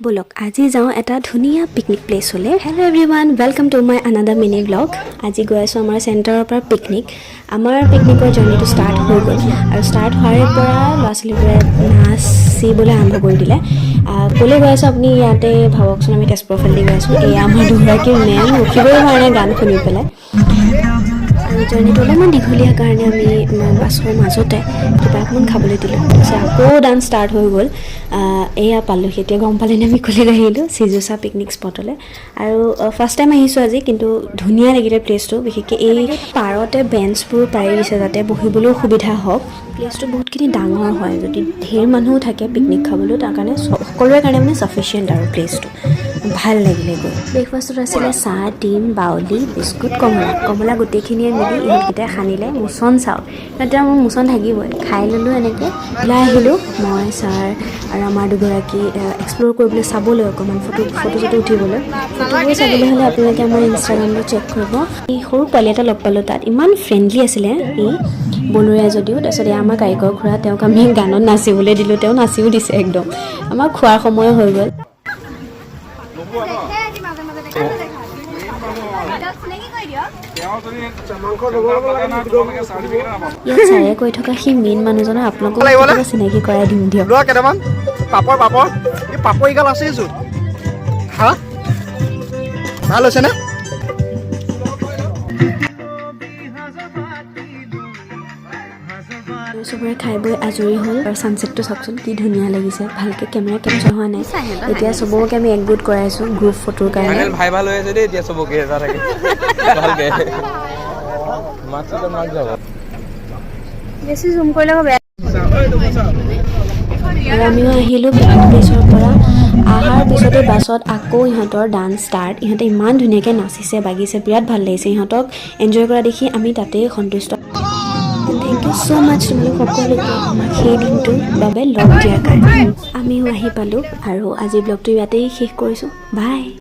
বলক আজি যাওঁ এটা ধুনীয়া পিকনিক প্লেচলৈ। Hello' everyone, welcome to my another mini blog. আজি গৈ আছোঁ আমাৰ চেণ্টাৰৰ পৰা পিকনিক। আমাৰ পিকনিকৰ জাৰ্ণিটো ষ্টাৰ্ট হৈ গ'ল আৰু ষ্টাৰ্ট হোৱাৰ পৰা ল'ৰা ছোৱালীবোৰে নাচিবলৈ আৰম্ভ কৰি দিলে। ক'লৈ গৈ আছোঁ আপুনি ইয়াতে ভাবকচোন, আমি তেজপুৰৰ ফালেদি গৈ আছোঁ। এয়া আমাৰ দুগৰাকীৰ মেম ৰখিবই পৰা নাই গান শুনি পেলাই। আৰু জাৰ্ণিটো অলপমান দীঘলীয়া কাৰণে আমি বাছৰ মাজতে কিবা অকণমান খাবলৈ দিলোঁ। তাৰপিছত আকৌ ডান্স ষ্টাৰ্ট হৈ গ'ল। এয়া পালোঁ, এতিয়া গম পালেনে আমি ক'লৈ আহিলোঁ, চিজুচা পিকনিক স্পটলৈ। আৰু ফাৰ্ষ্ট টাইম আহিছোঁ আজি, কিন্তু ধুনীয়া লাগিলে প্লেচটো। বিশেষকৈ এই পাৰতে বেঞ্চবোৰ পাৰি দিছে যাতে বহিবলৈও সুবিধা হওক। প্লেচটো বহুতখিনি ডাঙৰ হয়, যদি ঢেৰ মানুহো থাকে পিকনিক খাবলৈ, তাৰ কাৰণে সকলোৰে কাৰণে মানে ছাফিচিয়েণ্ট আৰু প্লেচটো ভাল লাগিলে গৈ। ব্ৰেকফাষ্টত আছিলে চাহ, ডিম, বাউলি, বিস্কুট, কমলা গোটেইখিনিয়ে মিলি ইহঁতকেইটাই সানিলে মোচন চাউল। এতিয়া মোৰ মোচন থাকিবই, খাই ল'লোঁ এনেকৈ ওলাই আহিলোঁ। মই ছাৰ আৰু আমাৰ দুগৰাকী এক্সপ্ল'ৰ কৰিবলৈ, চাবলৈ অকণমান ফটো উঠিবলৈ। ফটোবোৰ চাবলৈ হ'লে আপোনালোকে আমাৰ ইনষ্টাগ্ৰামটো চেক কৰিব। এই সৰু পোৱালি এটা লগ পালোঁ তাত, ইমান ফ্ৰেণ্ডলি আছিলে ই, বনৰীয়া যদিও। তাৰপিছত এয়া আমাৰ কাৰিকৰ খুৰা, তেওঁক আমি গানত নাচিবলৈ দিলোঁ, তেওঁ নাচিও দিছে একদম। আমাৰ খোৱাৰ সময় হৈ গ'ল। ইয়াত ছাৰে কৈ থকা সি মেইন মানুহজনৰ আপোনালোকক কেতিয়াবা চিনাকি কৰাই দিম দিয়ক। কেইটামান পাপৰ এই পাপৰ ইগাল আছে হা ভাল হৈছে নে? চবৰে খাই বৈ আজৰি হ'ল আৰু ছানছেটটো চাওকচোন কি ধুনীয়া লাগিছে। ভালকৈ কেমেৰা কেপচাৰ হোৱা নাই। এতিয়া চবকে আমি একগোট কৰাইছোঁ গ্ৰুপ ফটোৰ কাৰণে। ভাই ভাল হৈ আছে দেই, এতিয়া চবকে এটা থাকে ভালকে বেছি জুম কৰিলে বেয়া। আৰু আমিও আহিলোঁ পিকনিক প্লেচৰ পৰা। অহাৰ পিছতে বাছত আকৌ ইহঁতৰ ডান্স ষ্টাৰ্ট। ইহঁতে ইমান ধুনীয়াকৈ নাচিছে বাগিছে, বিৰাট ভাল লাগিছে। ইহঁতক এনজয় কৰা দেখি আমি তাতেই সন্তুষ্ট। থেংক ইউ ছ' মাছ তোমালোক সকলোকে আমাক সেই দিনটোৰ বাবে লগ দিয়াৰ কাৰণে। আমিও আহি পালোঁ আৰু আজিৰ ব্লগটো ইয়াতেই শেষ কৰিছোঁ। বাই।